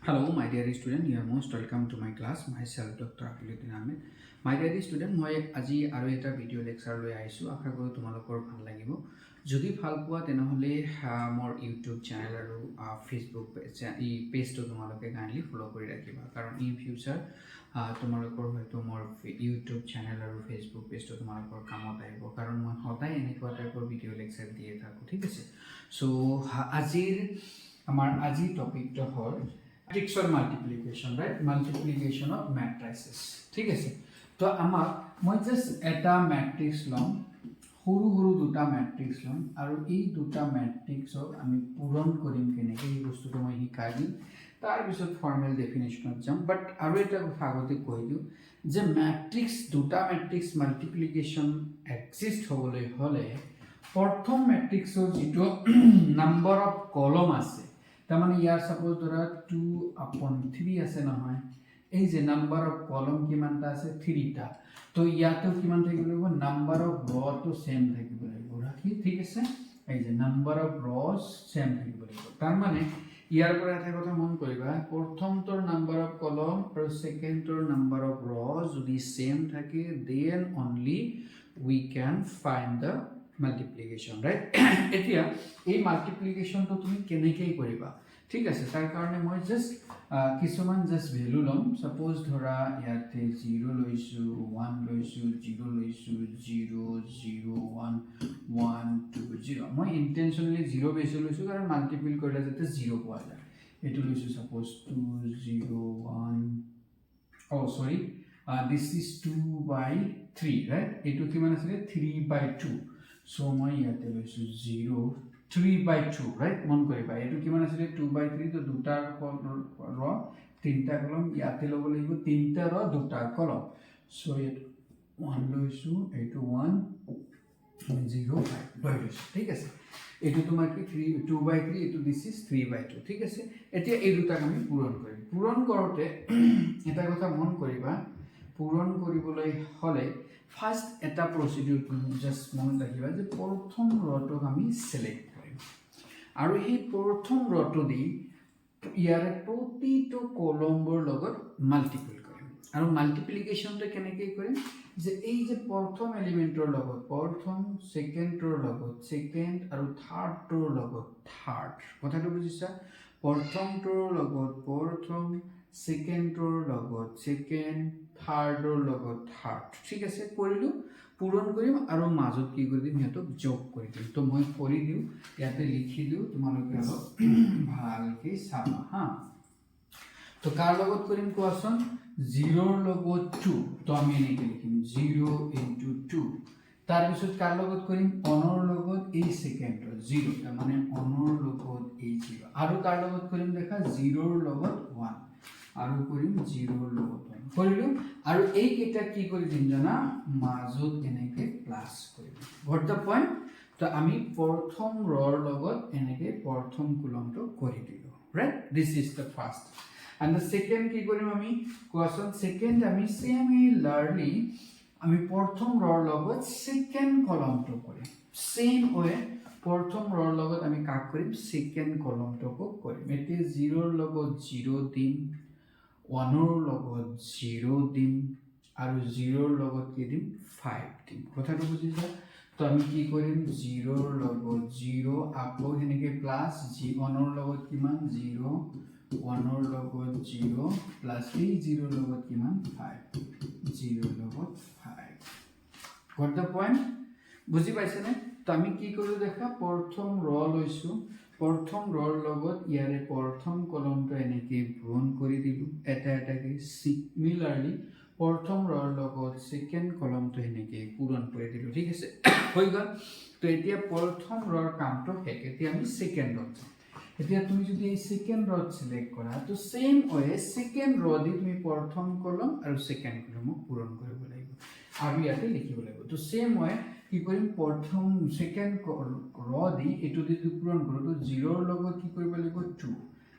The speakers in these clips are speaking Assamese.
Hello, my dear student. You are most welcome to my class. Myself, Dr. Afiluddin Ahmed. My dear student, মই আজি আৰু এটা ভিডিও লেকচাৰ লৈ আহিছোঁ। আশা কৰোঁ তোমালোকৰ ভাল লাগিব। যদি ভাল পোৱা তেনেহ'লে মোৰ ইউটিউব চেনেল আৰু ফেচবুক পেজটো তোমালোকে কাইণ্ডলি ফ'ল' কৰি ৰাখিবা, কাৰণ ইন ফিউচাৰ তোমালোকৰ হয়তো মোৰ ইউটিউব চেনেল আৰু ফেচবুক পেজটো তোমালোকৰ কামত আহিব, কাৰণ মই সদায় এনেকুৱা টাইপৰ ভিডিও লেকচাৰ দিয়ে থাকোঁ। ঠিক আছে, চ' আমাৰ আজিৰ টপিকটো হ'ল matrix or multiplication, right? Multiplication of matrices. ঠিক আছে, তো আমাক মই জাস্ট এটা ম্যাট্ৰিক্স লম, সৰু দুটা ম্যাট্ৰিক্স লম, আৰু এই দুটা ম্যাট্ৰিক্সক আমি পূৰণ কৰিম কেনেকৈ এই বস্তুটো মই শিকাই দিম। তাৰপিছত ফৰ্মেল ডেফিনেশ্যনত যাম। বাট আৰু এটা কথা আগতে কৈ দিওঁ যে দুটা ম্যাট্ৰিক্স মাল্টিপ্লিকেশ্যন এক্সিষ্ট হ'বলৈ হ'লে প্ৰথম ম্যাট্ৰিক্সৰ যিটো নাম্বাৰ অফ কলম আছে, তাৰমানে ইয়াৰ সাপোজ ধৰা 2/3 আছে নহয়, এই যে নাম্বাৰ অফ কলম কিমানটা আছে 3টা, তো ইয়াতেও কিমান থাকিব লাগিব, নাম্বাৰ অফ ৰটো সেম থাকিব লাগিব। ৰাখি ঠিক আছে, এই যে নাম্বাৰ অফ ৰজ সেম থাকিব লাগিব। তাৰমানে ইয়াৰ পৰা এটা কথা মন কৰিবা, প্ৰথমটোৰ নাম্বাৰ অফ কলম আৰু সেকেন্ডটোৰ নাম্বাৰ অফ ৰজ যদি সেম থাকে, then only we can find the multiplication, right? এতিয়া এই মাল্টিপ্লিকেশ্যনটো তুমি কেনেকৈ কৰিবা, ঠিক আছে, তাৰ কাৰণে মই জাস্ট কিছুমান জাস্ট ভ্যালু ল'ম। সাপোজ ধৰা ইয়াতে 0 লৈছোঁ, 1 লৈছোঁ, 0 লৈছোঁ, 0 0 1 1 2 0। মই ইণ্টেনশ্যনেলি 0 বেছি লৈছোঁ কাৰণ মাল্টিপ্ল কৰিলে যাতে 0 পোৱা যায়। এইটো লৈছোঁ সাপোজ 2 0 1, সৰি দিছ ইজ 2/3, ৰাইট? এইটো কিমান আছিলে 3/2, চ' মই ইয়াতে লৈছোঁ 0 3/2, ৰাইট? মন কৰিবা এইটো কিমান আছিলে 2/3, তো দুটা ৰ তিনিটা কলম, ইয়াতে ল'ব লাগিব তিনিটা ৰ দুটা কলম, চ' এইটো 1 লৈছোঁ, এইটো 1 0 5 লৈ লৈছোঁ। ঠিক আছে, এইটো তোমাৰ কি 2/3, এইটো দিছ ইজ 3/2। ঠিক আছে, এতিয়া এই দুটাক আমি পূৰণ কৰিম। পূৰণ কৰোঁতে এটা কথা মন কৰিবা, পূৰণ কৰিবলৈ হ'লে ফাৰ্ষ্ট এটা প্ৰচিডিউৰ জাষ্ট মনত ৰাখিবা যে প্ৰথম ৰটোক আমি চিলেক্ট কৰিম, আৰু সেই প্ৰথম ৰটো দি ইয়াৰে প্ৰতিটো কলমৰ লগত মাল্টিপল কৰিম। আৰু মাল্টিপ্লিকেশ্যনটো কেনেকৈ কৰিম, যে এই যে প্ৰথম এলিমেণ্টৰ লগত প্ৰথম, সেকেণ্ডৰ লগত সেকেণ্ড, আৰু থাৰ্ডটোৰ লগত থাৰ্ড। কথাটো বুজিছা? প্ৰথমটোৰ লগত প্ৰথম, সেকেণ্ডৰ লগত সেকেণ্ড, থাৰ্ডৰ লগত থাৰ্ড। ঠিক আছে, কৰিলোঁ, পূৰণ কৰিম আৰু মাজত কি কৰি দিম, সিহঁতক যোগ কৰি দিম। তো মই কৰি দিওঁ, ইয়াতে লিখি দিওঁ, তোমালোকে অলপ ভালকৈ চাবা হা। তো কাৰ লগত কৰিম কোৱাচোন, 0ৰ লগত 2, তো আমি এনেকৈ লিখিম 0 × 2। তাৰপিছত কাৰ লগত কৰিম, 1ৰ লগত এই সেকেণ্ডৰ 0, তাৰমানে 1ৰ লগত এই 0, আৰু কাৰ লগত কৰিম দেখা 0ৰ লগত 1, আৰু কৰিম 0ৰ লগত 1, কৰিলোঁ। আৰু এইকেইটা কি কৰি দিম জানা, মাজত এনেকৈ প্লাছ কৰিম। What the point? তো আমি প্ৰথম ৰৰ লগত এনেকৈ প্ৰথম কলমটো কৰি দিলোঁ, right? This is the first. And the second কি কৰিম আমি কোৱাচোন, সেকেণ্ড আমি চিমিলাৰলি আমি প্ৰথম ৰৰ লগত সেকেণ্ড কলমটো কৰিম। সেম ৱে প্ৰথম ৰৰ লগত আমি কাক কৰিম, সেকেণ্ড কলমটোকো কৰিম। এতিয়া 0ৰ লগত 0 দিম, 1ৰ লগত 0 দিম, আৰু 0ৰ লগত কি দিম 5 দিম। কথাটো বুজিছা? তো আমি কি কৰিম, 0ৰ লগত 0, আকৌ সেনেকৈ প্লাছ 1ৰ লগত কিমান 0, 1ৰ লগত 0, প্লাছ এই 0ৰ লগত কিমান 5, 0ৰ লগত 5। What the point? বুজি পাইছেনে? তো আমি কি কৰিলোঁ দেখা, প্ৰথম ৰ লৈছোঁ, প্ৰথম ৰৰ লগত ইয়াৰে প্ৰথম কলমটো এনেকৈ পূৰণ কৰি দিলোঁ এটা এটাকৈ। চিমিলাৰলি প্ৰথম ৰৰ লগত সেকেণ্ড কলমটো এনেকৈ পূৰণ কৰি দিলোঁ। ঠিক আছে, হৈ গ'ল। তো এতিয়া প্ৰথম ৰৰ কামটো শেষ। এতিয়া আমি সেকেণ্ড ৰত যাম। এতিয়া তুমি যদি এই সেকেণ্ড ৰত সিলেক্ট কৰা, তো সেম ৱে সেকেণ্ড ৰ দি তুমি প্ৰথম কলম আৰু সেকেণ্ড কলমক পূৰণ কৰিব লাগিব, আৰু ইয়াতে লিখিব লাগিব। তো সেম ৱে কি কৰিম, প্ৰথম সেকেণ্ড ৰ দি এইটো যদি পূৰণ কৰোঁ, তো 0ৰ লগত কি কৰিব লাগিব 2,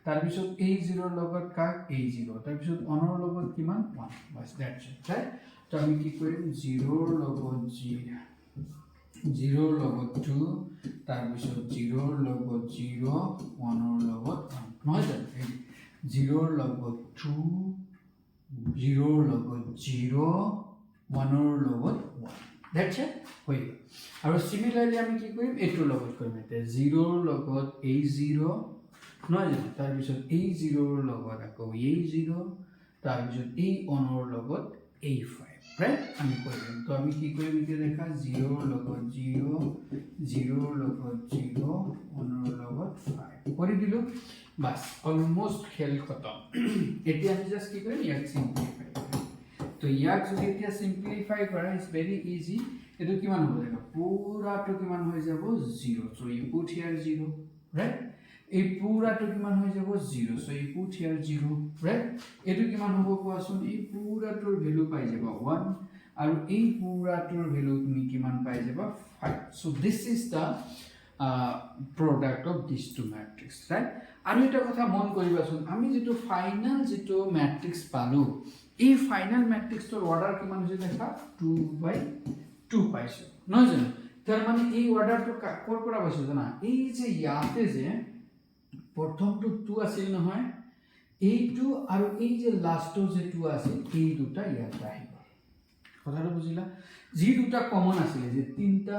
তাৰপিছত এই 0ৰ লগত কাক এই 0, তাৰপিছত 1ৰ লগত কিমান 1, বাছ দ্যাটছ ইট, ৰাইট? তো আমি কি কৰিম, 0ৰ লগত 0ৰ লগত 2, তাৰপিছত 0ৰ লগত 0, 1ৰ লগত 1, নহয় জানো? 0 ৰ লগত 2 0 ৰ লগত 0 1 ৰ লগত 1 দ্যাটস ইট হৈ গ'ল আৰু সিমিলাৰলি আমি কি কৰিম এইটোৰ লগত কৰিম এতিয়া 0 ৰ লগত a0 নহয় জানো তাৰ পিছত a0 ৰ লগত আকৌ a0 তাৰ পিছত a1 ৰ লগত a5 right আমি কৰিম তো আমি কি কৰিম এতিয়া দেখা 0 ৰ লগত 0 0 ৰ লগত 0 1 ৰ লগত 5 কৰি দিলো বাস অলমোস্ট খেল খতম এতিয়া আমি জাস্ট কি কৰিম ইয়াক সিম্পলিফাই কৰিম তো ইয়াক যদি এতিয়া সিম্পলিফাই কৰা ইজ ভেৰি ইজি এটো কিমান হ'ব দেখা পুৰাটো কিমান হৈ যাব 0 so you put here 0 right এই পুৰাটো কিমান হৈ যাব 0 so you put here 0 right এটো কিমান হ'ব কোৱাচোন এই পুৰাটোৰ ভ্যালু পাই যাবা 1 আৰু এই পুৰাটোৰ ভ্যালু তুমি কিমান পাই যাবা 5 so this is the product of these two matrix right আৰু এটা কথা মন কৰিবাচোন আমি যেটো ফাইনাল যেটো ম্যাট্ৰিক্স পালো এই ফাইনাল ম্যাট্ৰিক্সৰ অৰ্ডাৰ কিমান হৈছে দেখা 2/2 পাইছো নহয় জানো তাৰ মানে এই অৰ্ডাৰটো কৰ পৰা পাইছো জানা এই যে ইয়াতে যে প্ৰথমটো 2 আছিল নহয় এইটো আৰু এই যে লাষ্টৰ যে 2 আছিল এই দুটা ইয়াতে আহিব কথাটো বুজিলা যি দুটা কমন আছিল যে তিনটা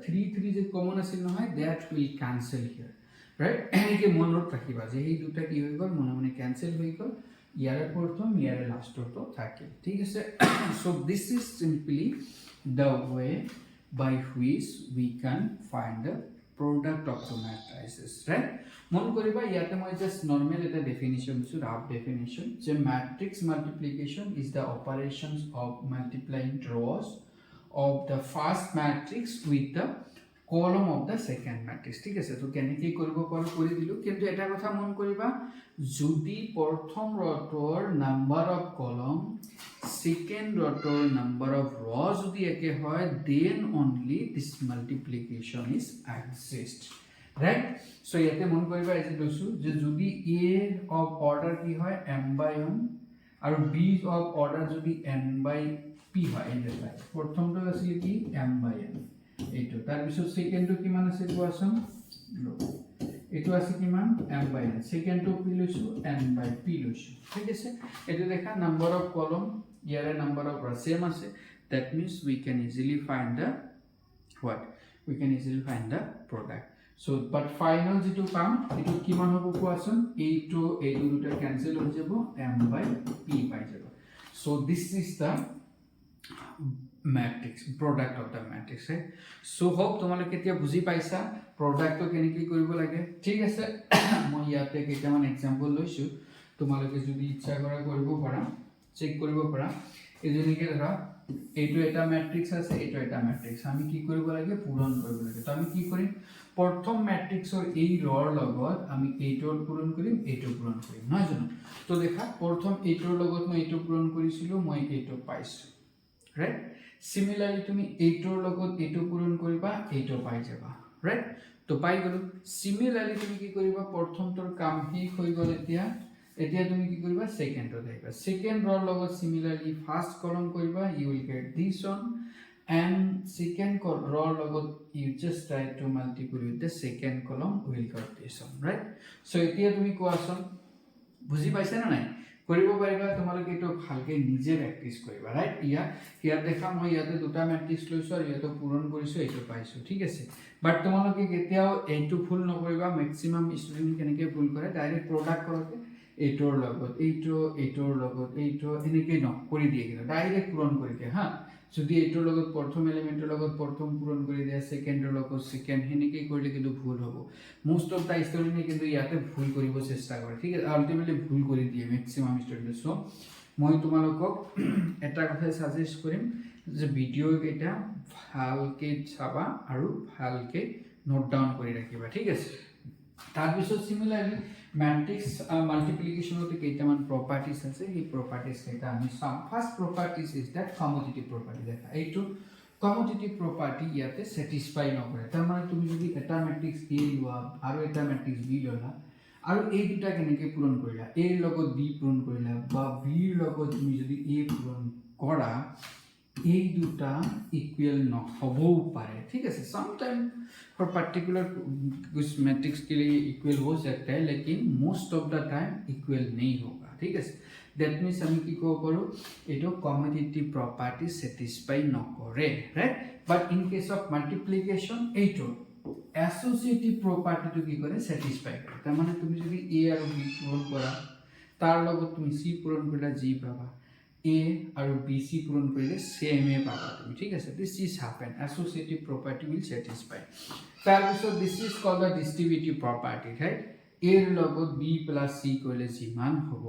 3 যে কমন আছিল নহয় that will cancel here right এনেকে মনত ৰাখিবা যে এই দুটা কি হৈ গ'ল মনে মনে ক্যান্সেল হৈ গ'ল ইয়াৰে প্ৰথম ইয়াৰে লাষ্টৰটো থাকে ঠিক আছে so this is simply the way by which we can find the product of two matrices right মন কৰিবা ইয়াতে মই জাস্ট নরমাল এটা ডেফিনিশন দিছো রাফ ডেফিনিশন যে matrix multiplication is the operations of multiplying rows of the first matrix with the column of the second matrix ঠিক আছে তো কেনেকৈ কৰিব পাৰো কৰি দিলো কিন্তু এটা কথা মন কৰিবা যদি প্ৰথম ৰটোৰ নাম্বাৰ অফ কলম সেকেন্ড ৰটোৰ নাম্বাৰ অফ ৰ যদি একে হয় then only this multiplication is exist right so ইয়াতে মন কৰিবা এই যে লৈছো যে যদি a of order কি হয় m/n আৰু b of order যদি n/p হয় এই যে প্ৰথমটো আছিল কি m/n এইটো তাৰ পিছত সেকেন্ডটো কিমান আছে কোৱাচোন এইটো আছে কিমান m/n সেকেন্ডটো কি লৈছো n/p লৈছো ঠিক আছে এটো দেখা নাম্বার অফ কলম ইয়াৰে নাম্বাৰ অফ ৰ সেম আছে that means we can easily find the what we can easily find the product so but final যেটো পাম এটো কিমান হ'ব কোৱাচোন এইটো দুটা ক্যান্সেল হৈ যাব m/p পাই যাব so this is the matrix product of the matrix right so hope তোমালোকে এতিয়া বুজি পাইছা product তো কেনেকৈ কৰিব লাগে ঠিক আছে মই ইয়াতে কেইটামান এক্সাম্পল লৈছো তোমালোকে যদি ইচ্ছা কৰা কৰিব পাৰা চেক কৰিব পাৰা এই যেনেকৈ ধৰা এইটো এটা ম্যাট্ৰিক্স আছে এইটো এটা ম্যাট্ৰিক্স আমি কি কৰিব লাগে পূৰণ কৰিব লাগে তো আমি কি কৰিম প্ৰথম ম্যাট্ৰিক্সৰ এই ৰৰ লগত আমি এইটোৰ পূৰণ কৰিম এইটো পূৰণ কৰিম নহয় জানো তো দেখা প্ৰথম এইটোৰ লগত মই এইটো পূৰণ কৰিছিলো মই এইটো পাইছো right similarly তুমি এইটোৰ লগত এইটো পূৰণ কৰিবা এইটো পাই যাবা right তো পাই গলো similarly তুমি কি কৰিবা প্ৰথমটোৰ কাম শেষ হৈ গল এতিয়া তুমি কি কৰিবা সেকেন্ডত আহিবা সেকেন্ড ৰৰ লগত similarly ফাৰ্স্ট কলম কৰিবা you will get this one and second ৰৰ লগত you just try to multiply with the second column will get this one right so এতিয়া তুমি কোৱাচোন বুজি পাইছা না নাই কৰিব পাৰিবা তোমালোকে এটো ভালকে নিজে প্ৰ্যাকটিস কৰিবা ৰাইট ইয়াত দেখা মই ইয়াতে দুটা ম্যাট্ৰিক্স লৈছো আৰু ইয়াতে পূৰণ কৰিছো এইটো পাইছো ঠিক আছে বাট তোমালোকে কেতিয়াও এইটো ভুল নকৰিবা ম্যাক্সিমাম ষ্টুডেন্ট কেনেকৈ ভুল কৰে ডাইৰেক্ট প্ৰডাক্ট কৰতে এইটোৰ লগত এইটোৰ লগত এইটো এনেকৈ নকৰি দিয়ে কিন্তু ডাইৰেক্ট পূৰণ কৰি দিয়ে হা যদি এইটোৰ লগত প্ৰথম এলিমেন্টৰ লগত প্ৰথম পূৰণ কৰি দিয়া সেকেন্ডৰ লগত সেকেন্ড হেনেকৈ কৰিলে কিন্তু ভুল হ'ব মোস্ট অফ দা ষ্টুডেন্টে কিন্তু ইয়াতে ভুল কৰিব চেষ্টা কৰে ঠিক আছে আলটিমেটলি ভুল কৰি দিয়ে ম্যাক্সিমাম ষ্টুডেন্টে সো মই তোমালোকক এটা কথা সাজেষ্ট কৰিম যে ভিডিও কেইটা ভালকে চাবা আৰু ভালকে নোট ডাউন কৰি ৰাখিবা ঠিক আছে তাৰ পিছত সিমিলাৰলি matrix multiplication of the কেইটামান properties আছে এই properties কেইটা আমি চাম first properties is that commutative property দেখা এইটো commutative property ইয়াতে satisfy নকৰে তাৰ মানে তুমি যদি এটা matrix A লোৱা আৰু এটা matrix B ললা আৰু এই দুটা কেনেকৈ পূৰণ কৰিলা A ৰ লগত B পূৰণ কৰিলা বা B ৰ লগত তুমি যদি A পূৰণ কৰা এই দুটা ইকুয়াল নহবও পাৰে ঠিক আছে সামটাইম और पर्टिकुलर कुछ मैट्रिक्स के लिए इक्वल हो सकता है लेकिन most of the time equal नहीं होगा ठीक है दैट मीन्स আমি কি কব পাৰো এটো কমিউটেটিভ প্ৰপাৰ্টি স্যাটিসফাই নকৰে right but in case of multiplication এইটো এসোসিয়েটিভ প্ৰপাৰ্টিটো কি কৰে স্যাটিসফাই কৰে তাৰ মানে তুমি যদি a আৰু b পূৰণ কৰা তাৰ লগত তুমি c পূৰণ কৰিলে g পাবা a আৰু b c পূৰণ কৰিলে same a পাবা তুমি ঠিক আছে this is happen associative property will satisfy তাৰ পিছত this is called the distributive property right a ৰ লগত b plus c কৰিলে যিমান হ'ব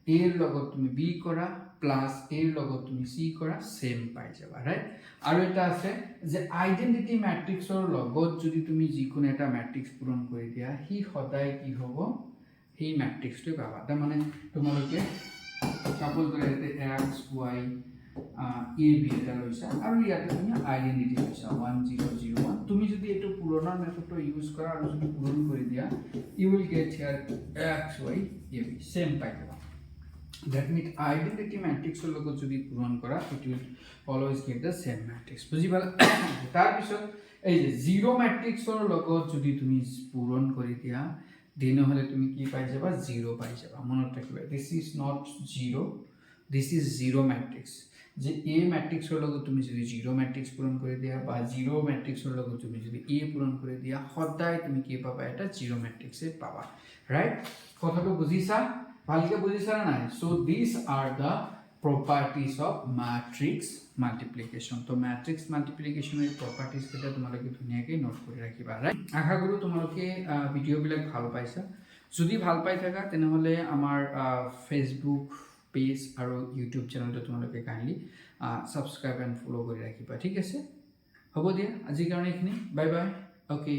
a ৰ লগত তুমি b কৰা প্লাস a ৰ লগত তুমি c কৰা সেম পাই যাবা ৰাইট আৰু এটা আছে যে আইডেন্টিটি ম্যাট্ৰিক্সৰ লগত যদি তুমি যিকোনো এটা ম্যাট্ৰিক্স পূৰণ কৰি দিয়া হি সদায় কি হ'ব এই ম্যাট্ৰিক্সটো পাবা তাৰ মানে তোমালোকে সাপোজ ধৰা x y a b এটা লৈছা আৰু ইয়াতে তুমি আইডেন্টিটি লৈছা 1001 তুমি যদি এটো পুৰণা মেথডটো ইউজ কৰা আৰু যদি পূৰণ কৰি দিয়া you will get here x y a b same পাই যাবা that means identity matrix or logo jodi puron kora it will always get the same matrix বুজি পালা তাৰ পিছত এই যে zero matrix or logo jodi তুমি puron কৰি দিয়া দিন হলে তুমি কি পাই যাবা জিৰো পাই যাবা মনত ৰাখিবা this is not zero this is zero matrix যে a matrix or logo তুমি যদি জিরো matrix puron কৰি দিয়া বা জিৰো matrix or logo তুমি যদি a puron কৰি দিয়া সদায় তুমি কি পাবা এটা জিরো matrix এ পাবা রাইট কথাটো বুজিছা ভালকে বুজিছা না so this are the properties of matrix multiplication তো matrix multiplication এর properties কেটা তোমালোকে ধুনিয়াকে নোট কৰি ৰাখিবা ৰাইট আশা কৰো তোমালোকে ভিডিও বিলাক ভাল পাইছা যদি ভাল পাই থাকা তেনে হলে আমাৰ ফেসবুক পেজ আৰু ইউটিউব চেনেলটো তোমালোকে কাইন্ডলি সাবস্ক্ৰাইব এন্ড ফলো কৰি ৰাখিবা ঠিক আছে হ'ব দিয়া আজি কাৰণে এইখিনি বাই বাই ওকে